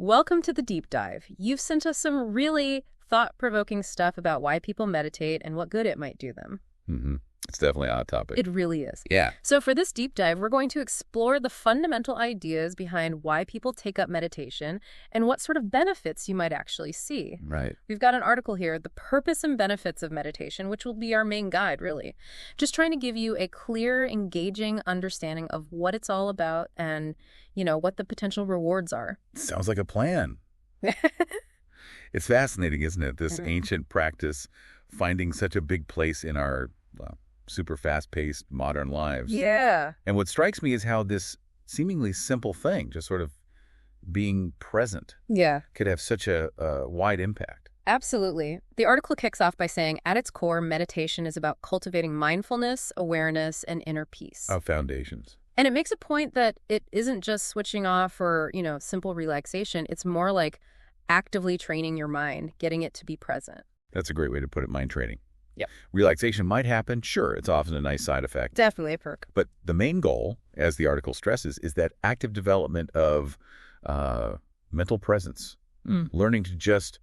Welcome to the deep dive. You've sent us some really thought-provoking stuff about why people meditate and what good it might do them. Mm-hmm. It's definitely a hot topic. It really is. Yeah. So for this deep dive, we're going to explore the fundamental ideas behind why people take up meditation and what sort of benefits you might actually see. Right. We've got an article here, The Purpose and Benefits of Meditation, which will be our main guide, really. Just trying to give you a clear, engaging understanding of what it's all about and, what the potential rewards are. Sounds like a plan. It's fascinating, isn't it? This ancient practice finding such a big place in our super fast-paced modern lives. Yeah. And what strikes me is how this seemingly simple thing, just sort of being present, could have such a wide impact. Absolutely. The article kicks off by saying, at its core, meditation is about cultivating mindfulness, awareness, and inner peace. Our foundations. And it makes a point that it isn't just switching off or, simple relaxation. It's more like actively training your mind, getting it to be present. That's a great way to put it, mind training. Yep. Relaxation might happen. Sure, it's often a nice side effect. Definitely a perk. But the main goal, as the article stresses, is that active development of mental presence, learning to just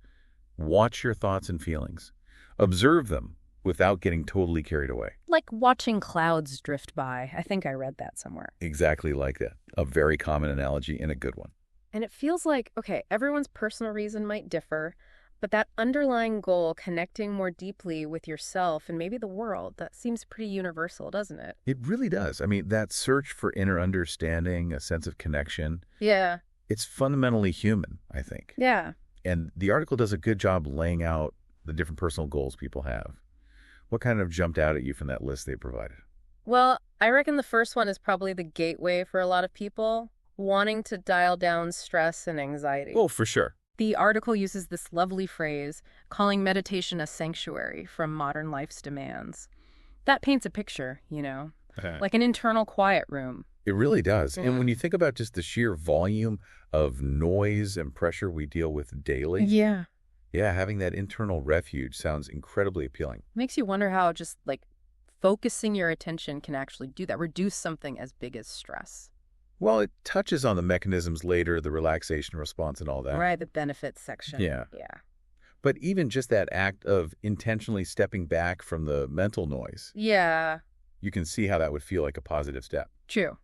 watch your thoughts and feelings, observe them without getting totally carried away. Like watching clouds drift by. I think I read that somewhere. Exactly like that. A very common analogy and a good one. And it feels like, everyone's personal reason might differ, but that underlying goal, connecting more deeply with yourself and maybe the world, that seems pretty universal, doesn't it? It really does. I mean, that search for inner understanding, a sense of connection. Yeah. It's fundamentally human, I think. Yeah. And the article does a good job laying out the different personal goals people have. What kind of jumped out at you from that list they provided? Well, I reckon the first one is probably the gateway for a lot of people, wanting to dial down stress and anxiety. Oh, for sure. The article uses this lovely phrase, calling meditation a sanctuary from modern life's demands. That paints a picture, like an internal quiet room. It really does. And when you think about just the sheer volume of noise and pressure we deal with daily. Yeah, having that internal refuge sounds incredibly appealing. Makes you wonder how just focusing your attention can actually do that, reduce something as big as stress. Well, it touches on the mechanisms later, the relaxation response and all that. Right, the benefits section. Yeah. Yeah. But even just that act of intentionally stepping back from the mental noise. Yeah. You can see how that would feel like a positive step. True.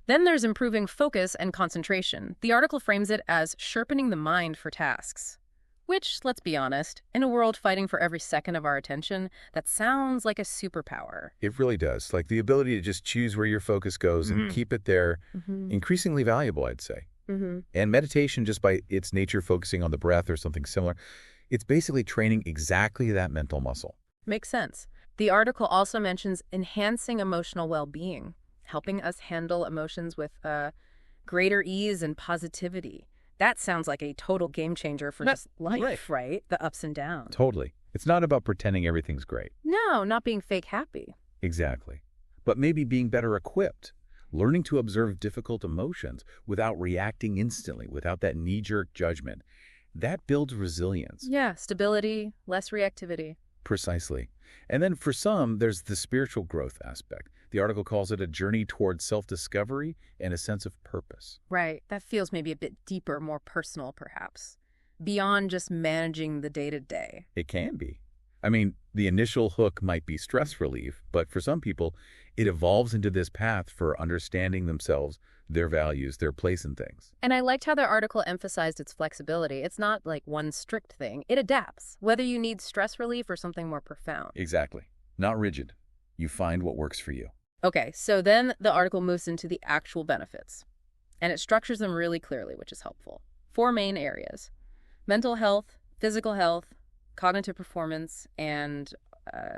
Then there's improving focus and concentration. The article frames it as sharpening the mind for tasks. Which, let's be honest, in a world fighting for every second of our attention, that sounds like a superpower. It really does. Like the ability to just choose where your focus goes and keep it there, increasingly valuable, I'd say. And meditation, just by its nature focusing on the breath or something similar, it's basically training exactly that mental muscle. Makes sense. The article also mentions enhancing emotional well-being, helping us handle emotions with greater ease and positivity. That sounds like a total game changer for just life, right? The ups and downs. Totally. It's not about pretending everything's great. No, not being fake happy. Exactly. But maybe being better equipped, learning to observe difficult emotions without reacting instantly, without that knee-jerk judgment. That builds resilience. Yeah, stability, less reactivity. Precisely. And then for some, there's the spiritual growth aspect. The article calls it a journey towards self-discovery and a sense of purpose. Right. That feels maybe a bit deeper, more personal, perhaps. Beyond just managing the day-to-day. It can be. I mean, the initial hook might be stress relief, but for some people, it evolves into this path for understanding themselves, their values, their place in things. And I liked how the article emphasized its flexibility. It's not like one strict thing. It adapts, whether you need stress relief or something more profound. Exactly. Not rigid. You find what works for you. Okay, so then the article moves into the actual benefits. And it structures them really clearly, which is helpful. 4 main areas: mental health, physical health, cognitive performance, and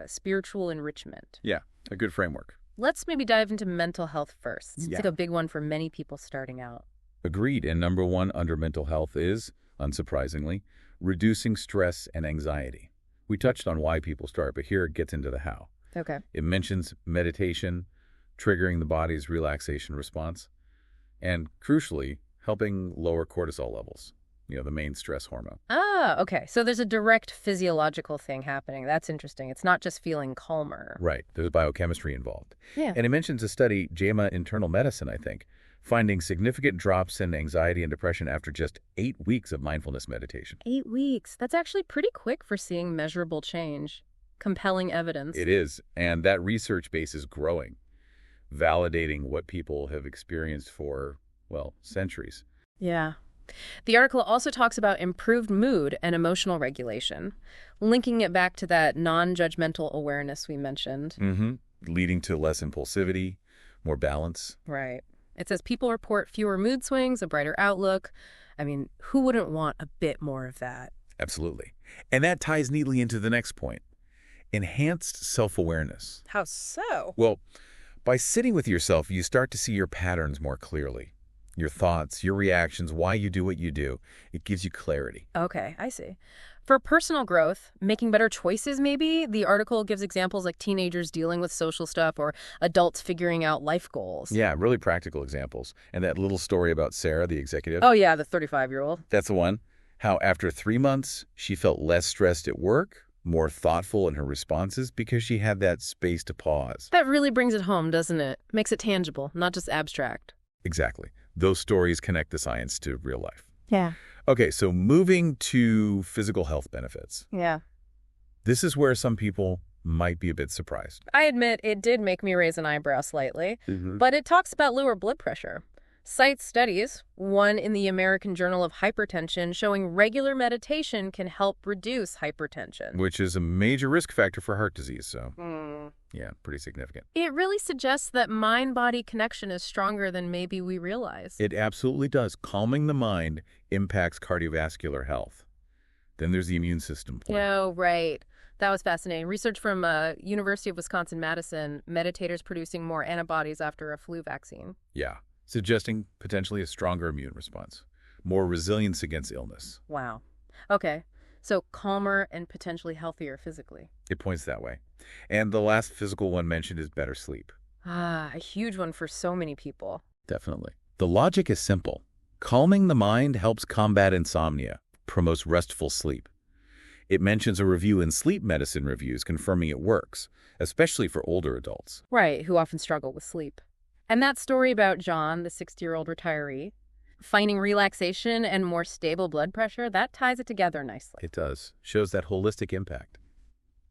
spiritual enrichment. Yeah, a good framework. Let's maybe dive into mental health first. It's Yeah. like a big one for many people starting out. Agreed. And number one under mental health is, unsurprisingly, reducing stress and anxiety. We touched on why people start, but here it gets into the how. Okay. It mentions meditation, triggering the body's relaxation response, and crucially, helping lower cortisol levels, the main stress hormone. Ah, okay. So there's a direct physiological thing happening. That's interesting. It's not just feeling calmer. Right. There's biochemistry involved. Yeah. And it mentions a study, JAMA Internal Medicine, I think, finding significant drops in anxiety and depression after just 8 weeks of mindfulness meditation. 8 weeks. That's actually pretty quick for seeing measurable change. Compelling evidence. It is, and that research base is growing, validating what people have experienced for, well, centuries. Yeah. The article also talks about improved mood and emotional regulation, linking it back to that non-judgmental awareness we mentioned. Leading to less impulsivity, more balance. Right. It says people report fewer mood swings, a brighter outlook. I mean, who wouldn't want a bit more of that? Absolutely. And that ties neatly into the next point. Enhanced self-awareness. How so? Well, by sitting with yourself, you start to see your patterns more clearly. Your thoughts, your reactions, why you do what you do. It gives you clarity. Okay, I see. For personal growth, making better choices maybe, the article gives examples like teenagers dealing with social stuff or adults figuring out life goals. Yeah, really practical examples. And that little story about Sarah, the executive. Oh yeah, the 35-year-old. That's the one. How after 3 months, she felt less stressed at work, more thoughtful in her responses because she had that space to pause. That really brings it home, doesn't it? Makes it tangible, not just abstract. Exactly. Those stories connect the science to real life. Yeah. Okay, so moving to physical health benefits. Yeah. This is where some people might be a bit surprised. I admit it did make me raise an eyebrow slightly, Mm-hmm. but it talks about lower blood pressure. Cites studies, one in the American Journal of Hypertension, showing regular meditation can help reduce hypertension. Which is a major risk factor for heart disease, so yeah, pretty significant. It really suggests that mind-body connection is stronger than maybe we realize. It absolutely does. Calming the mind impacts cardiovascular health. Then there's the immune system point. Oh, right. That was fascinating. Research from University of Wisconsin-Madison, meditators producing more antibodies after a flu vaccine. Yeah, suggesting potentially a stronger immune response, more resilience against illness. Wow. Okay. So calmer and potentially healthier physically. It points that way. And the last physical one mentioned is better sleep. Ah, a huge one for so many people. Definitely. The logic is simple. Calming the mind helps combat insomnia, promotes restful sleep. It mentions a review in Sleep Medicine Reviews confirming it works, especially for older adults. Right, who often struggle with sleep. And that story about John, the 60-year-old retiree, finding relaxation and more stable blood pressure, that ties it together nicely. It does. Shows that holistic impact.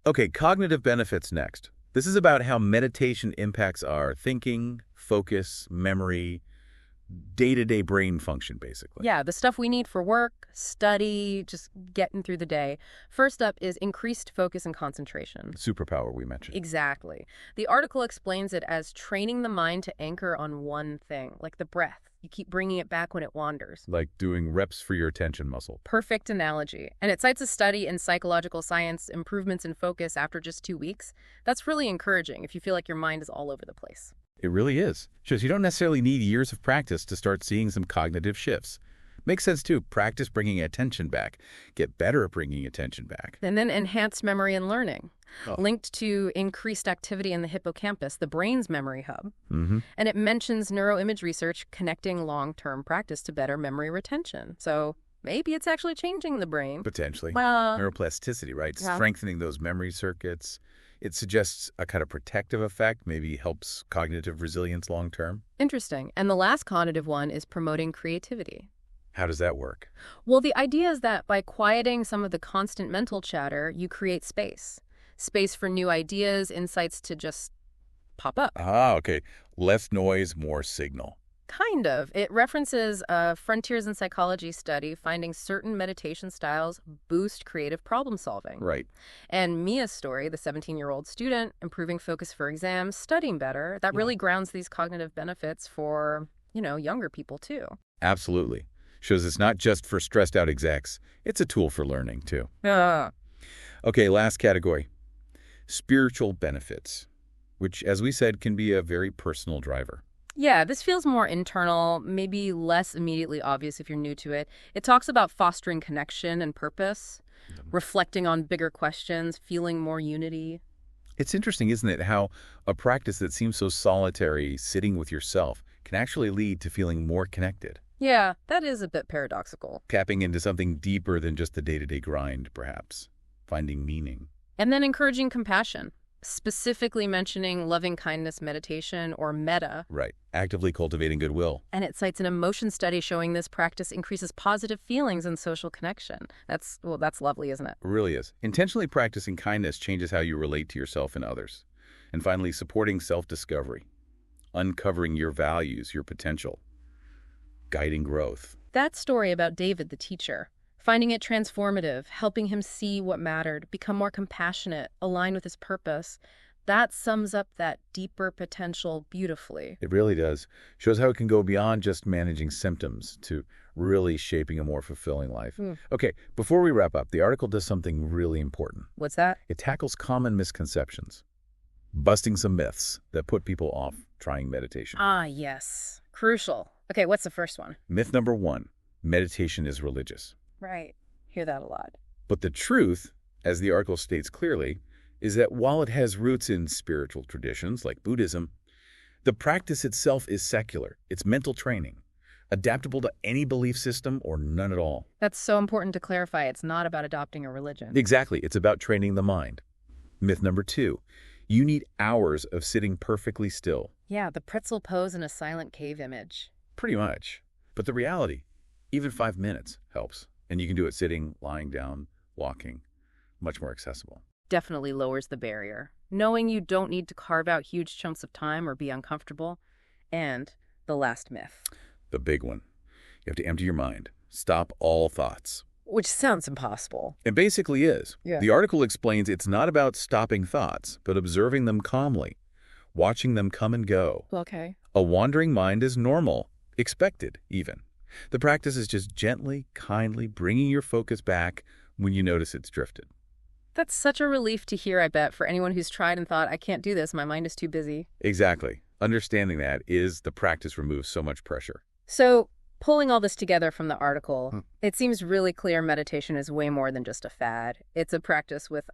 Okay, cognitive benefits next. This is about how meditation impacts our thinking, focus, memory, day-to-day brain function, basically. Yeah, the stuff we need for work, study, just getting through the day. First up is increased focus and concentration. Superpower we mentioned. Exactly. The article explains it as training the mind to anchor on one thing, like the breath. You keep bringing it back when it wanders. Like doing reps for your attention muscle. Perfect analogy. And it cites a study in psychological science, improvements in focus after just 2 weeks. That's really encouraging if you feel like your mind is all over the place. It really is. Shows you don't necessarily need years of practice to start seeing some cognitive shifts. Makes sense, too. Practice bringing attention back. Get better at bringing attention back. And then enhanced memory and learning, Oh. linked to increased activity in the hippocampus, the brain's memory hub. Mm-hmm. And it mentions neuroimage research connecting long-term practice to better memory retention. So maybe it's actually changing the brain. Potentially. Well, Neuroplasticity, right? Yeah. Strengthening those memory circuits. It suggests a kind of protective effect, maybe helps cognitive resilience long term. interesting. And the last cognitive one is promoting creativity. How does that work? Well, the idea is that by quieting some of the constant mental chatter, you create space. Space for new ideas, insights to just pop up. Ah, okay. Less noise, more signal. Kind of. It references a Frontiers in Psychology study finding certain meditation styles boost creative problem solving. Right. And Mia's story, the 17-year-old student, improving focus for exams, studying better, that really grounds these cognitive benefits for, younger people too. Absolutely. Shows it's not just for stressed out execs. It's a tool for learning, too. Yeah. Okay, last category. Spiritual benefits, which, as we said, can be a very personal driver. Yeah, this feels more internal, maybe less immediately obvious if you're new to it. It talks about fostering connection and purpose, reflecting on bigger questions, feeling more unity. It's interesting, isn't it, how a practice that seems so solitary, sitting with yourself, can actually lead to feeling more connected. Yeah, that is a bit paradoxical. Tapping into something deeper than just the day-to-day grind, perhaps. Finding meaning. And then encouraging compassion. specifically mentioning loving kindness meditation, or metta. Right. Actively cultivating goodwill. And it cites an emotion study showing this practice increases positive feelings and social connection. That's lovely, isn't it? It really is. Intentionally practicing kindness changes how you relate to yourself and others. And finally, supporting self-discovery. Uncovering your values, your potential. Guiding growth. That story about David, the teacher, finding it transformative, helping him see what mattered, become more compassionate, align with his purpose, that sums up that deeper potential beautifully. It really does. Shows how it can go beyond just managing symptoms to really shaping a more fulfilling life. Okay, before we wrap up, the article does something really important. What's that? It tackles common misconceptions, busting some myths that put people off trying meditation. Ah, yes. Crucial. Okay, what's the first one? Myth number 1, meditation is religious. Right. Hear that a lot. But the truth, as the article states clearly, is that while it has roots in spiritual traditions like Buddhism, the practice itself is secular. It's mental training, adaptable to any belief system or none at all. That's so important to clarify. It's not about adopting a religion. Exactly. It's about training the mind. Myth number 2, you need hours of sitting perfectly still. Yeah, the pretzel pose in a silent cave image. Pretty much. But the reality, even 5 minutes helps. And you can do it sitting, lying down, walking, much more accessible. Definitely lowers the barrier. Knowing you don't need to carve out huge chunks of time or be uncomfortable. And the last myth. The big one. You have to empty your mind. Stop all thoughts. Which sounds impossible. It basically is. Yeah. The article explains it's not about stopping thoughts, but observing them calmly, watching them come and go. Okay. A wandering mind is normal, expected even. The practice is just gently, kindly bringing your focus back when you notice it's drifted. That's such a relief to hear, I bet, for anyone who's tried and thought, I can't do this, my mind is too busy. Exactly. Understanding that is the practice removes so much pressure. So, pulling all this together from the article, it seems really clear meditation is way more than just a fad. It's a practice with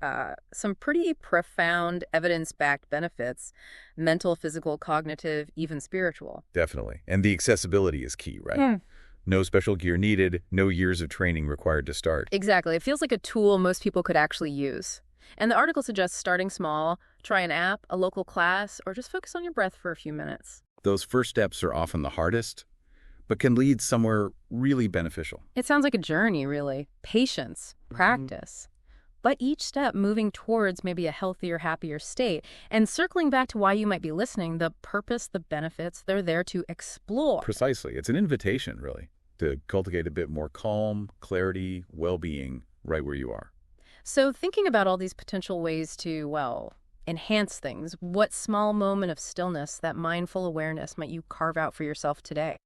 some pretty profound evidence-backed benefits, mental, physical, cognitive, even spiritual. Definitely. And the accessibility is key, right? No special gear needed, no years of training required to start. Exactly. It feels like a tool most people could actually use. And the article suggests starting small, try an app, a local class, or just focus on your breath for a few minutes. Those first steps are often the hardest, but can lead somewhere really beneficial. It sounds like a journey, really. Patience, practice. But each step moving towards maybe a healthier, happier state. And circling back to why you might be listening, the purpose, the benefits, they're there to explore. Precisely. It's an invitation, really, to cultivate a bit more calm, clarity, well-being right where you are. So thinking about all these potential ways to, well, enhance things, what small moment of stillness, that mindful awareness might you carve out for yourself today?